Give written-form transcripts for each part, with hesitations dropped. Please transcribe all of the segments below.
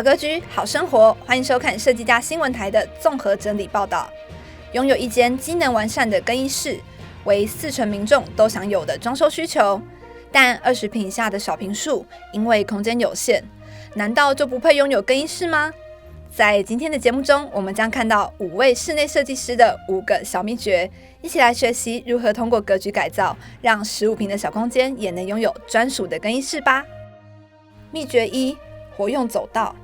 好格局，好生活，欢迎收看设计家新闻台的综合整理报道。拥有一间机能完善的更衣室，为40%民众都享有的装修需求。但20坪以下的小坪数，因为空间有限，难道就不配拥有更衣室吗？在今天的节目中，我们将看到5位室内设计师的5个小秘诀，一起来学习如何通过格局改造，让15坪的小空间也能拥有专属的更衣室吧。秘诀1：活用走道。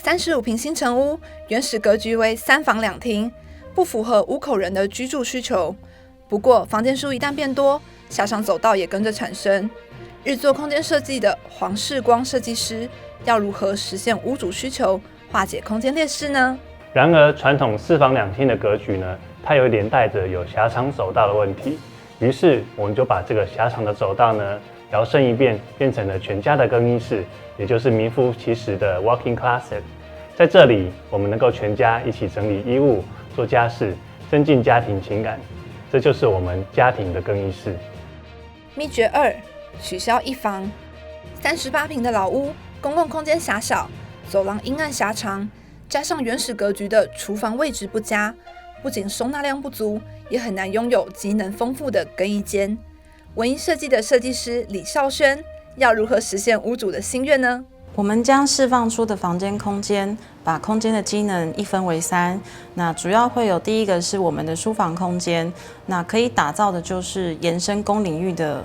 35坪新成屋，原始格局为3房2厅，不符合5口人的居住需求。不过，房间数一旦变多，下上走道也跟着产生。日做空间设计的黄世光设计师，要如何实现屋主需求，化解空间劣势呢？然而，传统4房2厅的格局呢，它有点带着有狭长走道的问题。于是，我们就把这个狭长的走道呢，摇身一变，变成了全家的更衣室，也就是名副其实的 walk-in closet。在这里，我们能够全家一起整理衣物、做家事，增进家庭情感。这就是我们家庭的更衣室。秘诀2：取消一房。38坪的老屋，公共空间狭小，走廊阴暗狭长，加上原始格局的厨房位置不佳，不仅收纳量不足，也很难拥有机能丰富的更衣间。文艺设计的设计师李少轩，要如何实现屋主的心愿呢？我们将释放出的房间空间，把空间的机能一分为3。那主要会有第一个是我们的书房空间，那可以打造的就是延伸公领域的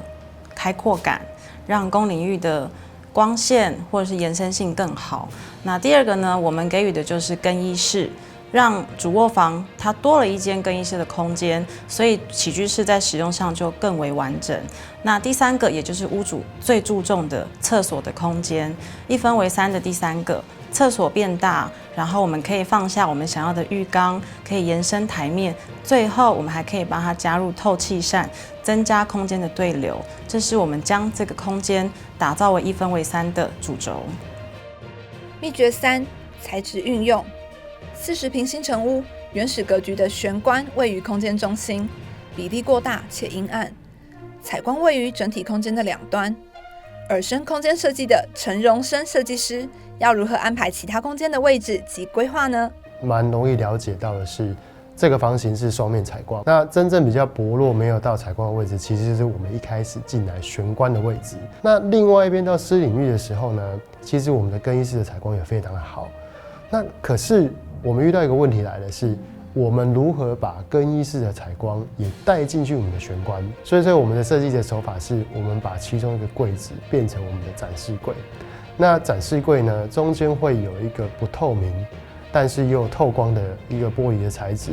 开阔感，让公领域的光线或者是延伸性更好。那第二个呢，我们给予的就是更衣室，让主卧房它多了一间更衣室的空间，所以起居室在使用上就更为完整。那第3个，也就是屋主最注重的厕所的空间，一分为3的第3个，厕所变大，然后我们可以放下我们想要的浴缸，可以延伸台面，最后我们还可以帮它加入透气扇，增加空间的对流。这是我们将这个空间打造为一分为3的主轴。秘诀3：材质运用。40坪新成屋，原始格局的玄关位于空间中心，比例过大且阴暗，采光位于整体空间的两端。尔生空间设计的陈荣生设计师，要如何安排其他空间的位置及规划呢？蛮容易了解到的是，这个房型是双面采光。那真正比较薄弱没有到采光的位置，其实就是我们一开始进来玄关的位置。那另外一边到私领域的时候呢，其实我们的更衣室的采光也非常的好。那可是我们遇到一个问题来的是，我们如何把更衣室的采光也带进去我们的玄关？所以我们的设计的手法是，我们把其中一个柜子变成我们的展示柜。那展示柜呢，中间会有一个不透明，但是又透光的一个玻璃的材质。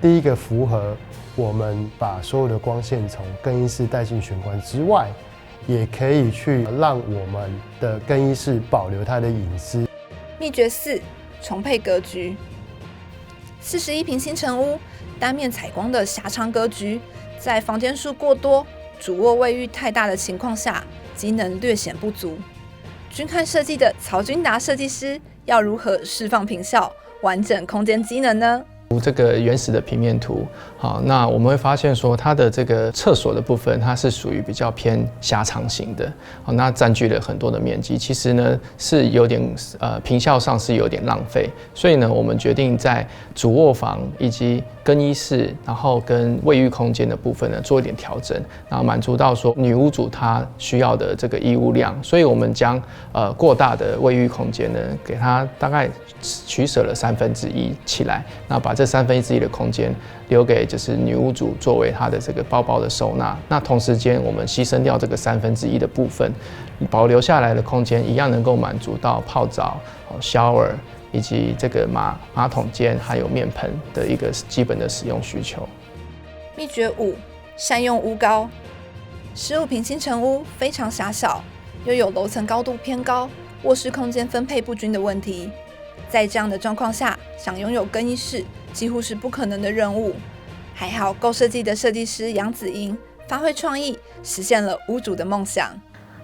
第一个符合我们把所有的光线从更衣室带进玄关之外，也可以去让我们的更衣室保留它的隐私。秘诀4：重配格局。41坪新成屋，单面采光的狭长格局，在房间数过多、主卧卫浴太大的情况下，机能略显不足。君汉设计的曹君达设计师，要如何释放坪效，完整空间机能呢？这个原始的平面图，好，那我们会发现说，它的这个厕所的部分，它是属于比较偏狭长型的，好，那占据了很多的面积，其实呢是有点坪效上是有点浪费，所以呢，我们决定在主卧房以及更衣室，然后跟卫浴空间的部分呢做一点调整，然后满足到说女屋主她需要的这个衣物量，所以我们将过大的卫浴空间呢，给它大概取舍了1/3起来，那把这1/3的空间留给就是女屋主作为她的这个包包的收纳。那同时间我们牺牲掉这个1/3的部分，保留下来的空间一样能够满足到泡澡、shower 以及这个马桶间还有面盆的一个基本的使用需求。秘诀5：善用屋高。15坪新成屋非常狭小，又有楼层高度偏高、卧室空间分配不均的问题。在这样的状况下，想拥有更衣室几乎是不可能的任务。还好够设计的设计师杨子莹发挥创意，实现了屋主的梦想。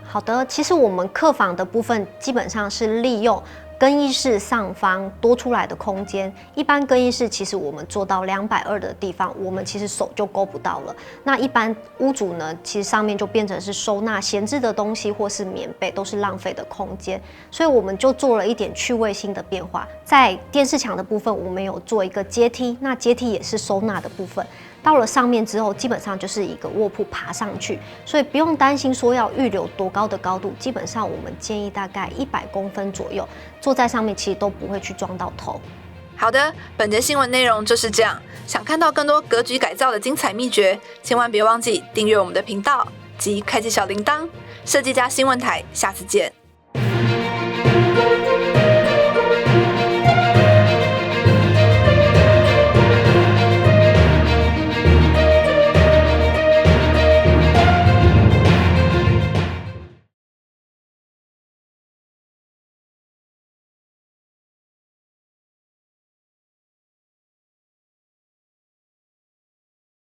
好的，其实我们客房的部分基本上是利用更衣室上方多出来的空间，一般更衣室其实我们做到220的地方，我们其实手就勾不到了。那一般屋主呢，其实上面就变成是收纳闲置的东西或是棉被，都是浪费的空间。所以我们就做了一点趣味性的变化，在电视墙的部分，我们有做一个阶梯，那阶梯也是收纳的部分。到了上面之后，基本上就是一个卧铺爬上去，所以不用担心说要预留多高的高度，基本上我们建议大概100公分左右，坐在上面其实都不会去撞到头。好的，本节新闻内容就是这样。想看到更多格局改造的精彩秘诀，千万别忘记订阅我们的频道及开启小铃铛。设计家新闻台，下次见。